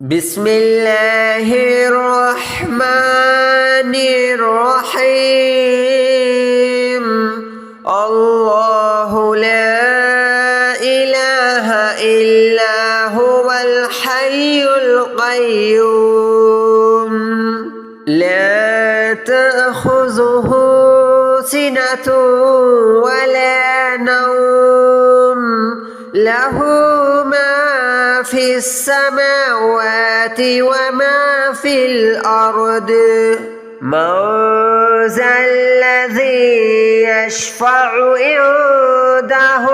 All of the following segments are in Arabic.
بسم الله الرحمن الرحيم. الله لا إله إلا هو الحي القيوم لا تأخذه سنة ولا نوم له ما في السماوات وما في الأرض من ذا الذي يشفع عنده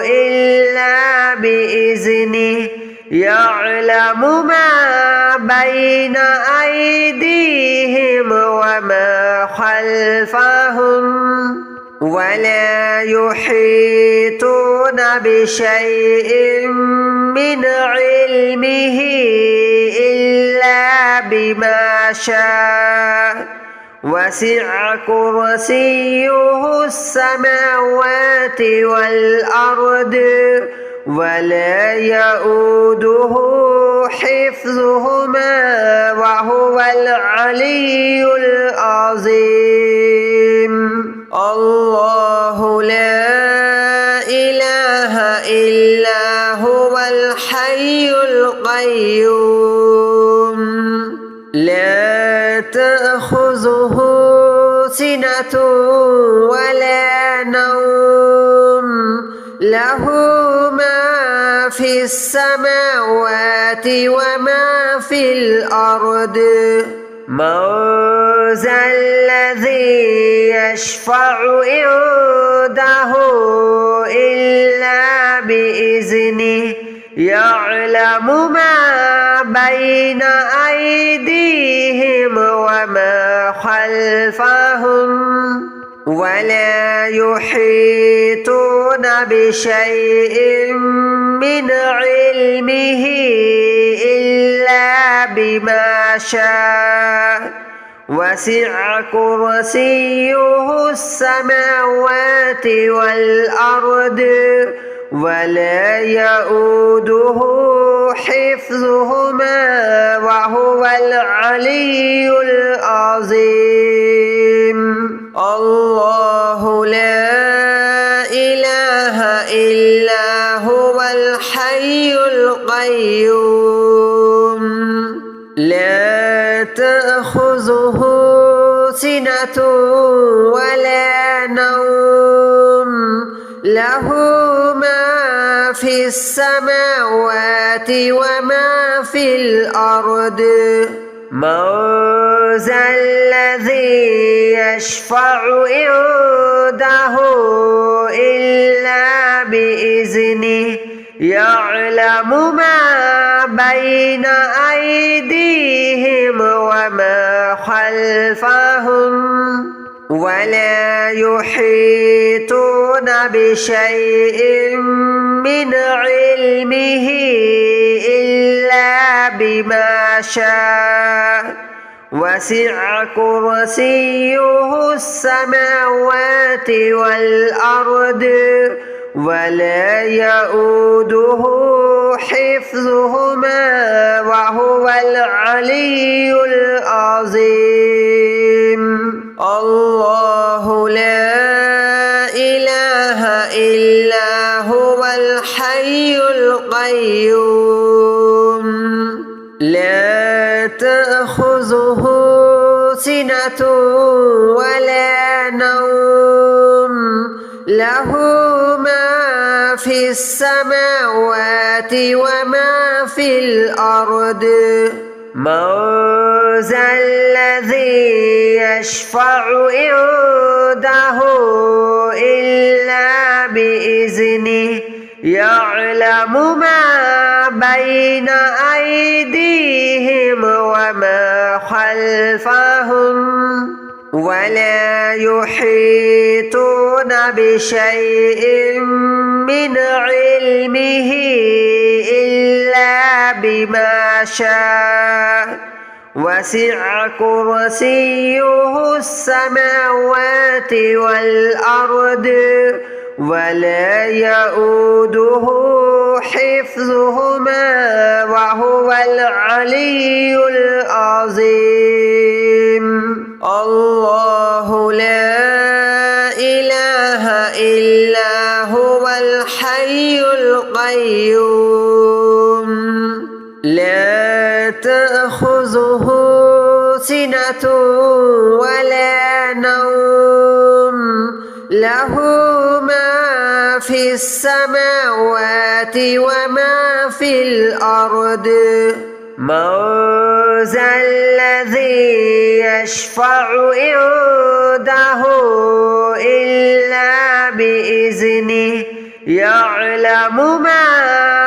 إلا بإذنه يعلم ما بين أيديهم وما خلفهم ولا يحيطون بشيء من علمه إلا بما شاء وسع كرسيه السماوات والأرض ولا يؤوده حفظهما وهو العلي العظيم. الله لا إله إلا هو الحي القيوم لا تأخذه سنة ولا نوم له ما في السماوات وما في الأرض من ذا الذي يشفع عنده إلا بإذنه يعلم ما بين أيديهم وما خلفهم ولا يحيطون بشيء من علمه إلا بما شاء وسع كرسيه السماوات والأرض ولا يؤوده حفظهما وهو العلي العظيم. الله لا إله إلا هو الحي القيوم لا تأخذه سنة ولا نوم له ما في السماوات وما في الأرض من ذا الذي يشفع عنده إلا بإذنه يعلم ما بين أيديهم وما خلفهم ولا يحيطون بشيء من علمه إلا بما شاء وسع كرسيه السماوات والأرض ولا يؤوده حفظهما وهو العلي العظيم. الله لا إله إلا هو الحي القيوم لا تأخذه سنة ولا نوم له ما في السماوات وما في الأرض من ذا الذي يشفع عنده إلا بإذنه يعلم ما بين أيديهم وما خلفهم ولا يحيطون بشيء من علمه إلا بما شاء وسع كرسيه السماوات والأرض ولا يؤوده حفظهما وهو العلي العظيم. الله لا إله إلا هو الحي القيوم لا تأخذه سنة ولا نوم له ما في السماوات وما في الأرض. من ذا الذي يشفع عنده إلا بإذنه يعلم ما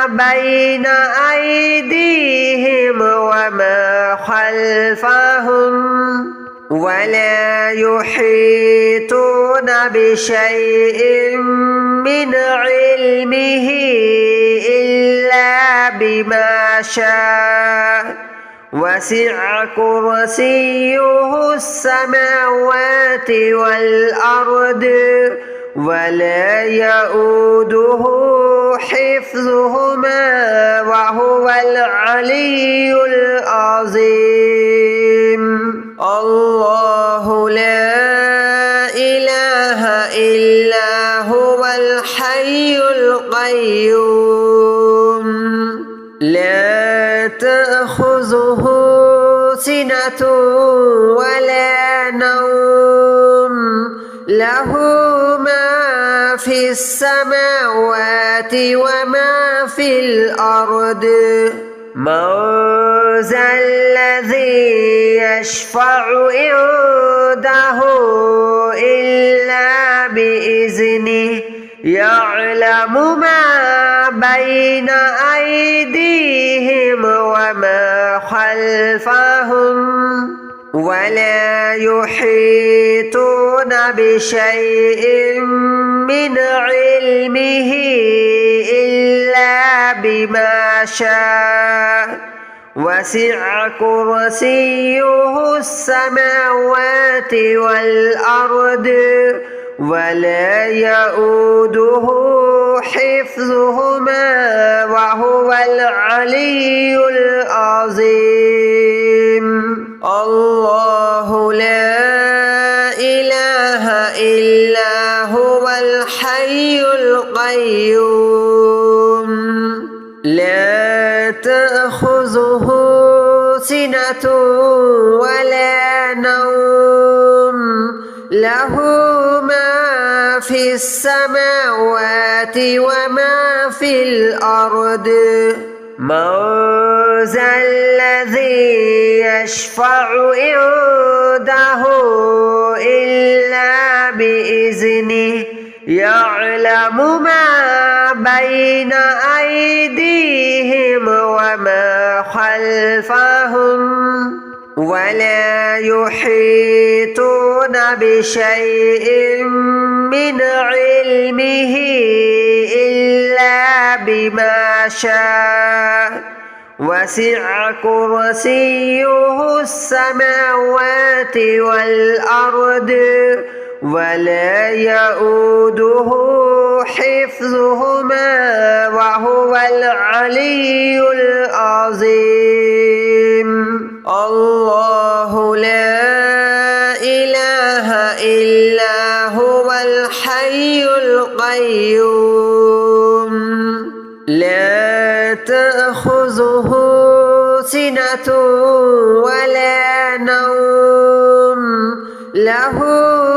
بين أيديهم وما خلفهم ولا يحيطون بشيء من علمه إلا بما شاء وسع كرسيه السماوات والأرض ولا يؤوده حفظهما وهو العلي العظيم. الله لا إله إلا هو الحي القيوم لا تأخذه سنة ولا نوم له ما في السماوات وما في الأرض. من ذا الذي يشفع عنده إلا بإذنه يعلم ما بين أيديهم وما خلفهم ولا يحيطون بشيء من علمه إلا بما شاء وسع كرسيه السماوات والأرض ولا يؤوده حفظهما وهو العلي العظيم. الله لا إله إلا هو الحي القيوم لا تأخذه سنة ولا نوم له ما في السماوات وما في الأرض. من ذا الذي يشفع عنده إلا بإذنه يعلم ما بين أيديهم وما خلفهم ولا يحيطون بشيء من علمه إلا بما شاء وسع كرسيه السماوات والأرض ولا يؤوده حفظهما وهو العلي العظيم. الله لا إله إلا هو الحي القيوم لا تأخذه سنة ولا نوم له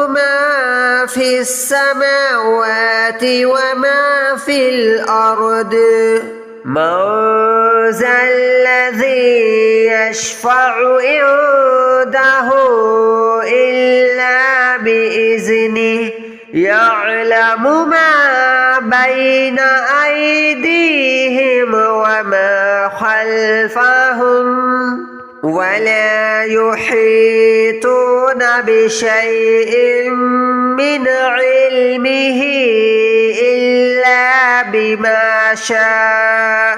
ما في السماوات وما في الأرض. من ذا الذي يشفع عنده إلا بإذنه يعلم ما بين أيديهم وما خلفهم ولا يحيطون بشيء من علمه إلا بما شاء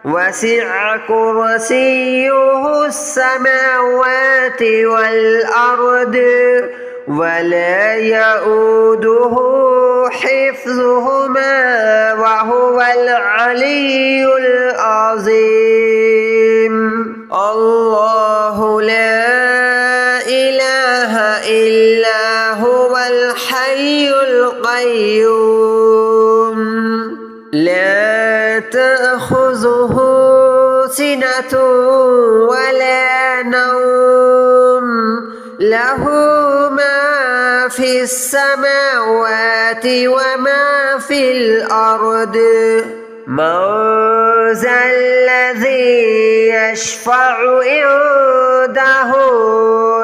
وسع كرسيه السماوات والأرض ولا يؤوده حفظهما وهو العلي العظيم. الله لا إله إلا هو الحي القيوم لا تأخذه سنة ولا نوم له ما في السماوات وما في الأرض. من ذا الذي يشفع عنده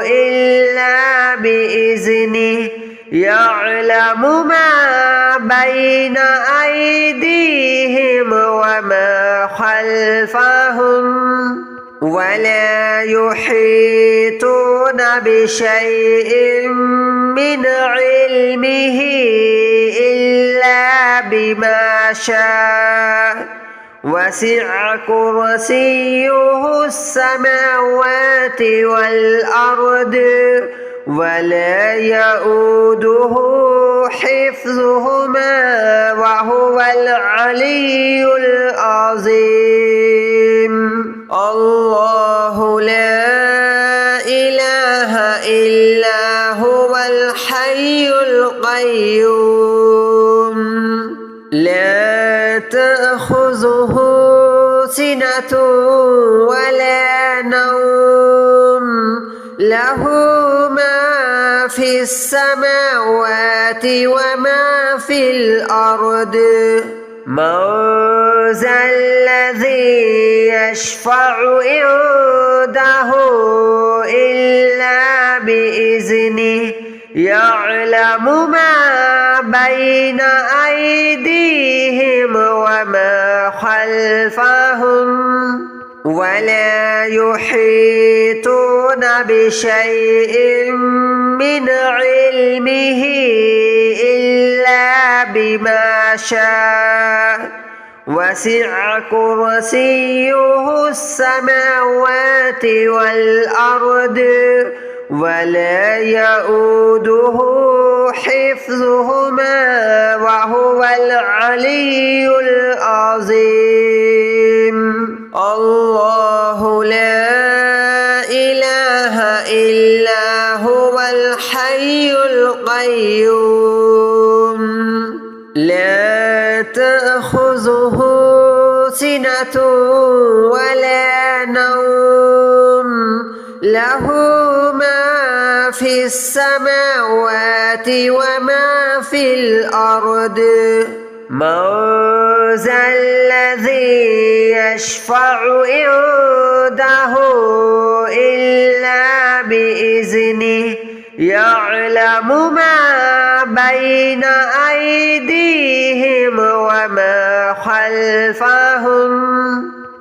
إلا بإذنه يعلم ما بين أيديهم وما خلفهم ولا يحيطون بشيء من علمه إلا بما شاء وسع كرسيه السماوات والأرض ولا يؤوده حفظهما وهو العلي العظيم. الله لا إله إلا هو الحي القيوم لا تأخذه سنة ولا نوم له ما في السماوات وما في الأرض. من ذا الذي يشفع عنده إلا بإذنه يعلم ما بين أيديهم وما خلفهم ولا يحيطون بشيء من علمه إلا بما شاء وسع كرسيه السماوات والأرض ولا يؤوده حفظهما وهو العلي العظيم. الله لا إله إلا هو الحي القيوم لا تأخذه سنة ولا نوم له ما في السماوات وما في الأرض. من ذا الذي يشفع عنده إلا بإذنه يعلم ما بين أيديهم وما خلفهم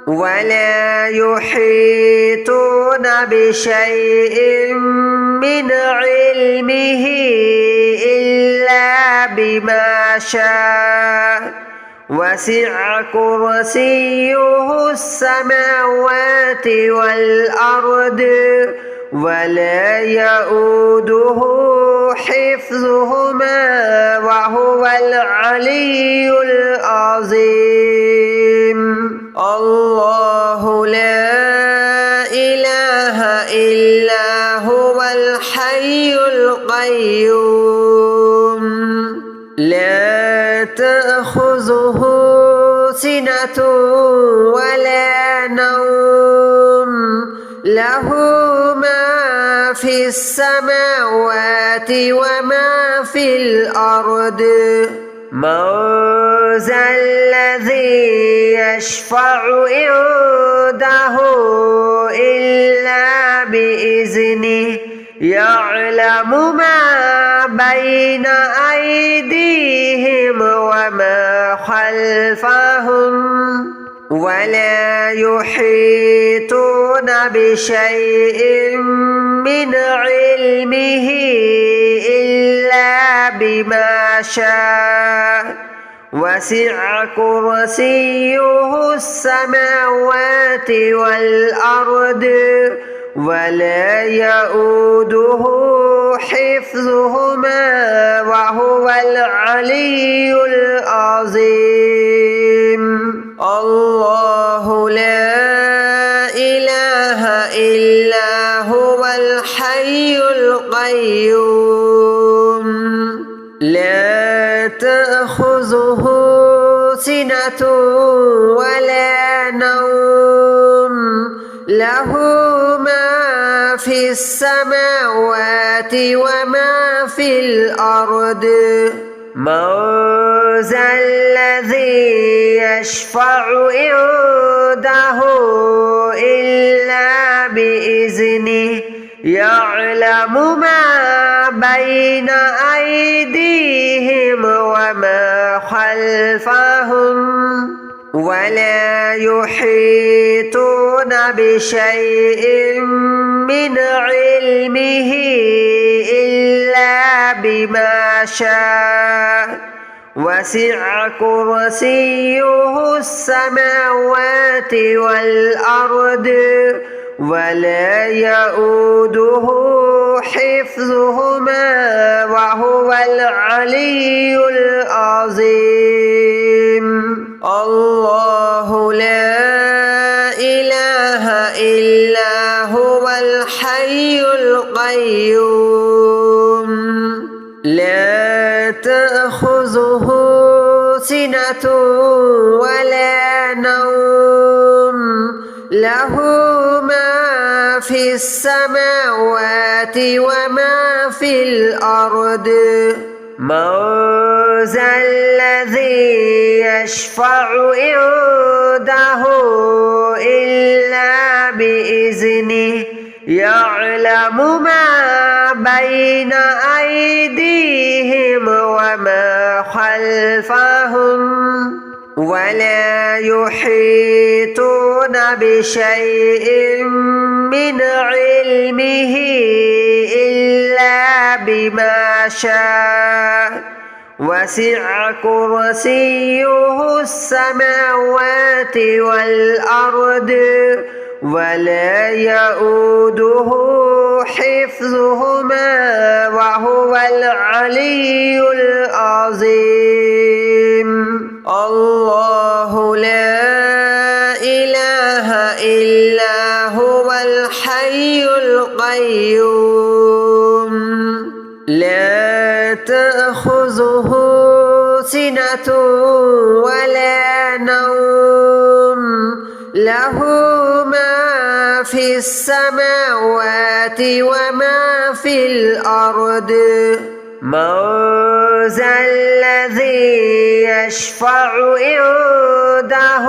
ولا يحيطون بشيء من علمه إلا بما شاء وسع كرسيه السماوات والأرض ولا يؤوده حفظهما وهو العلي العظيم. الله لا إله إلا هو الحي القيوم لا تأخذه سنة ولا نوم له ما في السماوات وما في الأرض. من ذا الذي يشفع عنده إلا بإذنه يعلم ما بين أيديهم وما خلفهم ولا يحيطون بشيء من علمه إلا بما شاء وسع كرسيه السماوات والأرض ولا يؤوده حفظهما وهو العلي العظيم الله لا إله إلا هو الحي القيوم لا تأخذه سنة ولا نوم له ما في السماوات وما في الأرض من ذا الذي يشفع عنده إلا بإذنه يعلم ما بين أيديهم وما خلفهم ولا يحيطون بشيء من علمه إلا بما شاء وسع كرسيه السماوات والأرض ولا يؤوده حفظهما وهو العلي العظيم الله لا إله إلا هو الحي القيوم لا تأخذه سنة ولا نوم له ما في السماوات وما في الأرض من ذا الذي يشفع عنده إلا بإذنه يعلم ما بين أيديهم وما خلفهم ولا يحيطون بشيء من علمه إلا بما شاء وسع كرسيه السماوات والأرض ولا يؤوده حفظهما وهو العلي العظيم الله لا إله إلا هو الحي القيوم لا تأخذه سنة ولا نوم له ما في السماوات وما في الأرض من ذا الذي يشفع عنده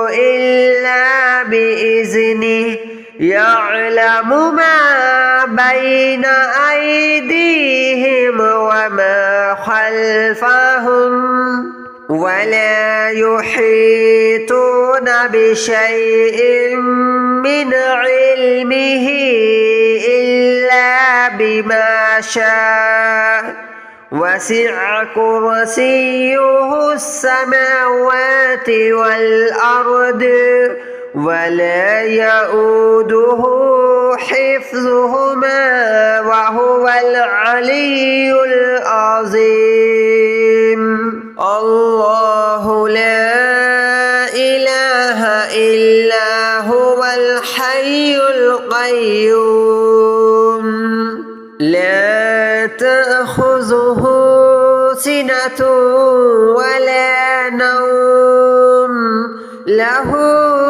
إلا بإذنه يعلم ما بين أيديهم وما خلفهم ولا يحيطون بشيء من علمه إلا بما شاء وسع كرسيه السماوات والأرض ولا يؤوده حفظهما وهو العلي العظيم الله لا إله إلا هو الحي القيوم لا تأخذه سنة ولا نوم له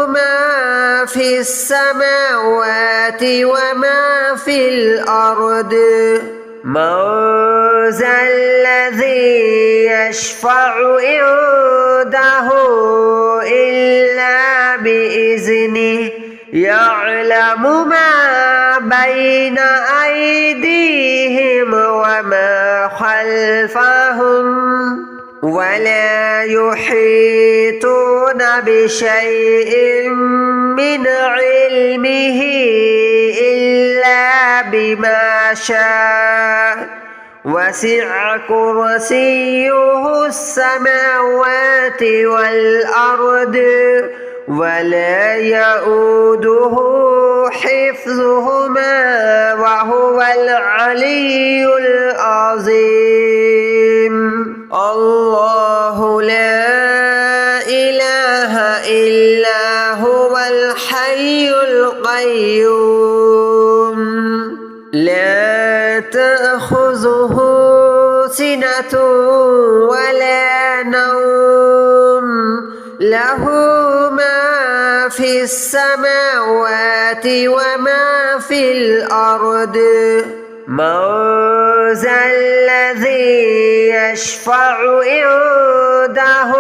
ما في السماوات وما في الأرض من ذا الذي يشفع عنده إلا بإذنه يعلم ما بين أيديهم وما خلفهم ولا يحيطون بشيء من علمه إلا بما شاء وسع كرسيه السماوات والأرض ولا يؤوده حفظهما وهو العلي العظيم الله لا إله إلا هو الحي القيوم لا تأخذه سنة ولا نوم له ما في السماوات وما في الأرض من ذا الذي يشفع عنده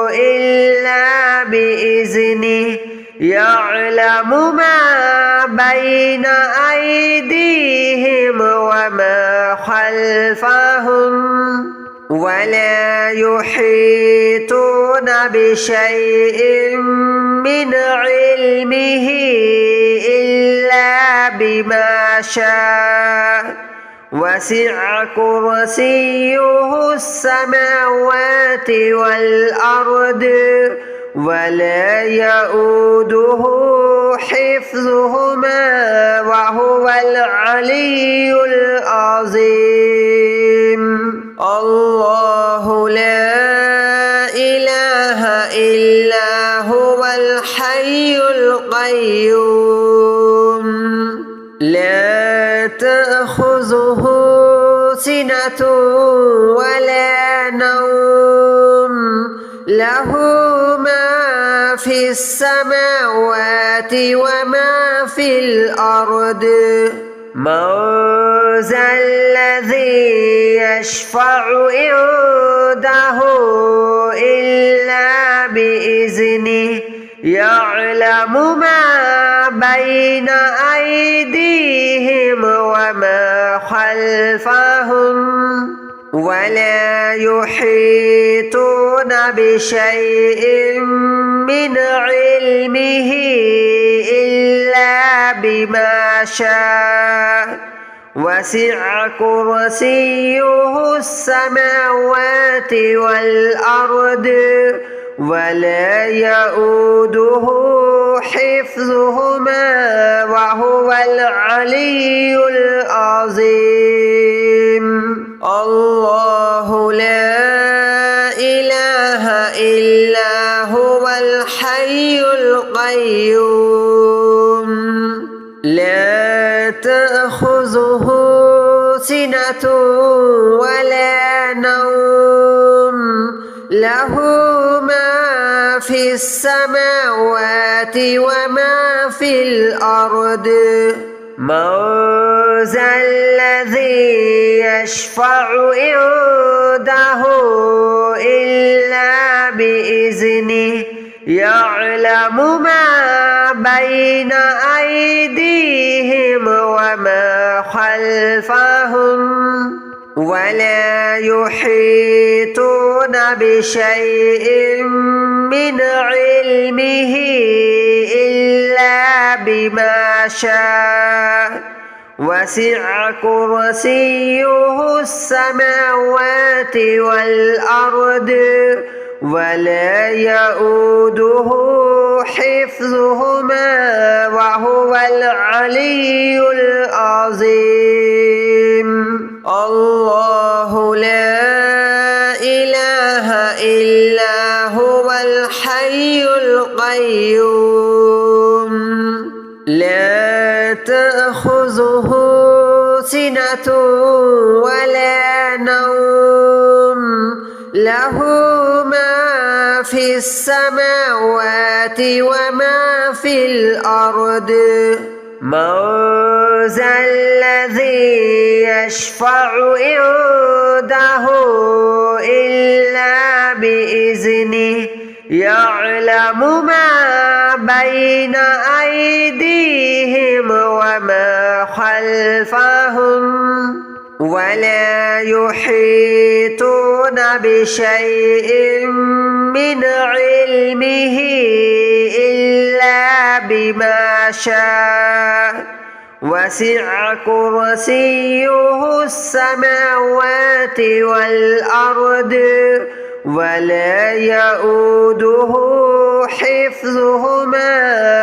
إلا بإذنه يعلم ما بين أيديهم وما خلفهم ولا يحيطون بشيء من علمه إلا بما شاء وسع كرسيه السماوات والأرض ولا يؤوده حفظهما وهو العلي العظيم الله لا إله إلا هو الحي القيوم لا تأخذه سنة ولا نوم له ما في السماوات وما في الأرض من ذا الذي يشفع عنده إلا بإذنه يعلم ما بين أيديهم وما خلفهم ولا يحيطون بشيء من علمه إلا بما شاء وسع كرسيه السماوات والأرض ولا يؤوده حفظهما وهو العلي العظيم الله لا إله إلا هو الحي القيوم لا تأخذه سنة ولا نوم له ما في السماوات وما في الأرض من ذا الذي يشفع عنده إلا بإذنه يعلم ما بين أيديهم وما خلفهم ولا يحيطون بشيء من علمه إلا بما شاء وسع كرسيه السماوات والأرض ولا يؤوده حفظهما وهو العلي العظيم الله لا إله إلا هو الحي القيوم لا تأخذه سنة ولا نوم له ما في السماوات وما في الأرض من ذا الذي يشفع عنده إلا بإذنه يعلم ما بين أيديهم وما خلفهم ولا يحيطون بشيء من علمه إلا بما شاء وسع كرسيه السماوات والأرض ولا يؤوده حفظهما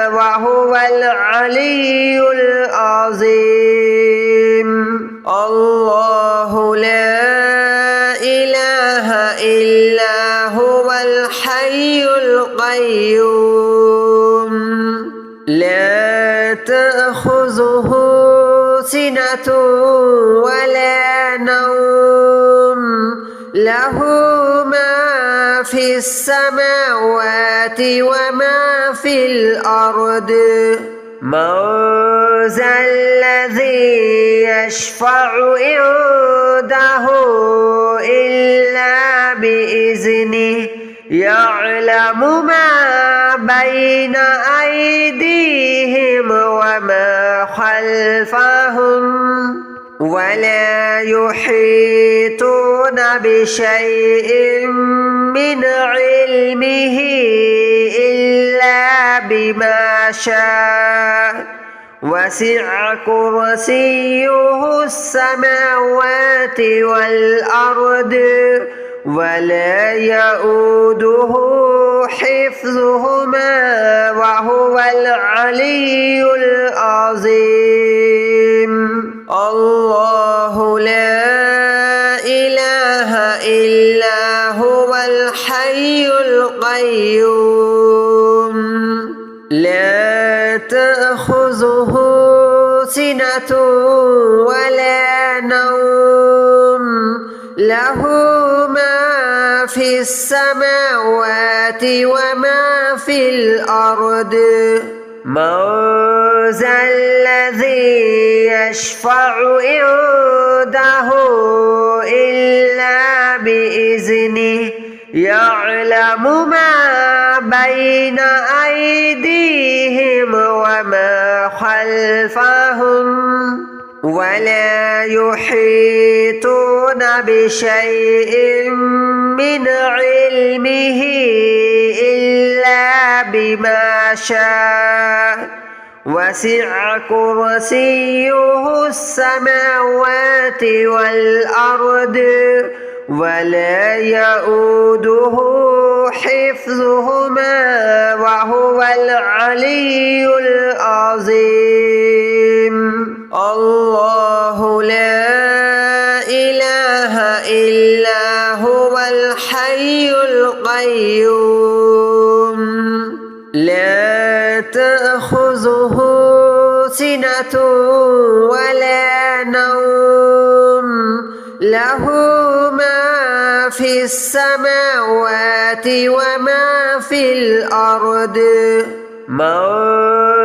وهو العلي العظيم. الله لا إله إلا هو الحي القيوم لا تأخذه سنة ولا نوم له ما في السماوات وما في الأرض. من ذا الذي يشفع عنده إلا بإذنه يعلم ما بين أيديهم وما خلفهم ولا يحيطون بشيء من علمه إلا بما شاء وسع كرسيه السماوات والأرض ولا يؤوده حفظهما وهو العلي العظيم. الله لا إله إلا هو الحي القيوم لا تأخذه سنة ولا نوم له ما في السماوات وما في الأرض. من ذا الذي يشفع عنده إلا بإذنه يعلم ما بين أيديهم وما خلفهم ولا يحيطون بشيء من علمه إلا بما شاء وسع كرسيه السماوات والأرض ولا يؤوده حفظهما وهو العلي العظيم. الله لا إله إلا هو الحي القيوم لا تأخذه سنة ولا نوم له ما في السماوات وما في الأرض. من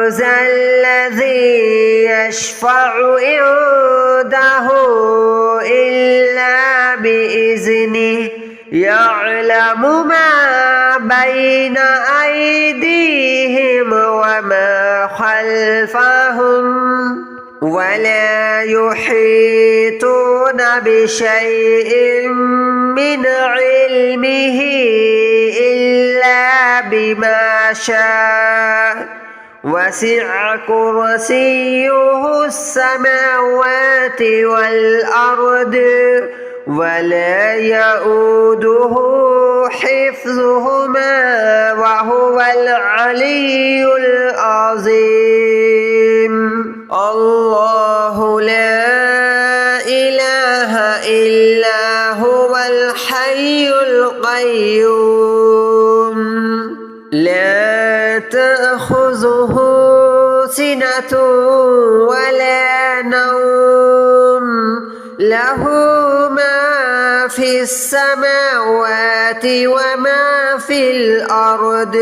ذا الذي يشفع عنده إلا بإذنه يعلم ما بين أيديهم وما خلفهم ولا يحيطون بشيء من علمه إلا بما شاء وسع كرسيه السماوات والأرض ولا يؤوده حفظهما وهو العلي العظيم. الله لا إله إلا هو الحي القيوم لا تأخذه سنة ولا نوم له ما في السماوات وما في الأرض.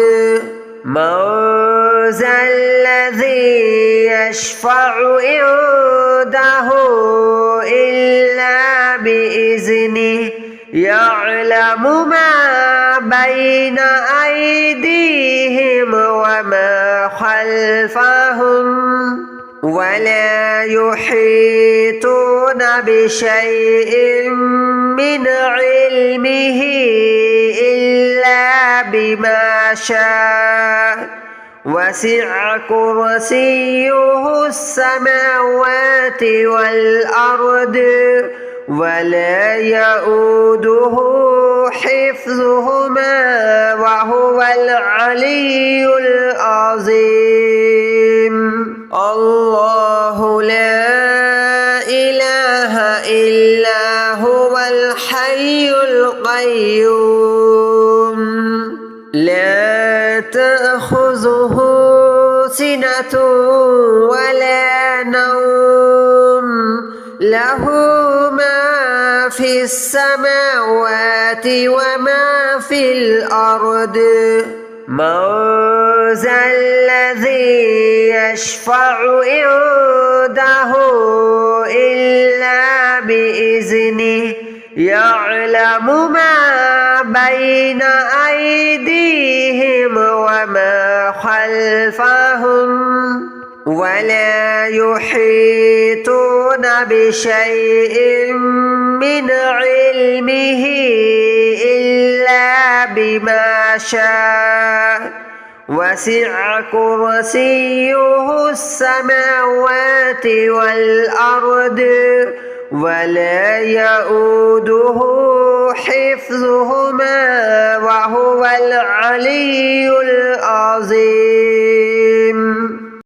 من ذا الذي يشفع عنده إلا بإذنه يعلم ما بين أيديهم وما خلفهم ولا يحيطون بشيء من علمه إلا بما شاء وسع كرسيه السماوات والأرض ولا يؤوده حفظهما وهو العلي العظيم. الله لا إله إلا هو الحي القيوم لا تأخذه سنة ولا نوم له ما في السماوات وما في الأرض من ذا الذي يشفع عنده إلا بإذنه يعلم ما بين أيديهم وما خلفهم ولا يحيطون بشيء من علمه إلا بما شاء وسع كرسيه السماوات والأرض ولا يؤوده حفظهما وهو العلي العظيم.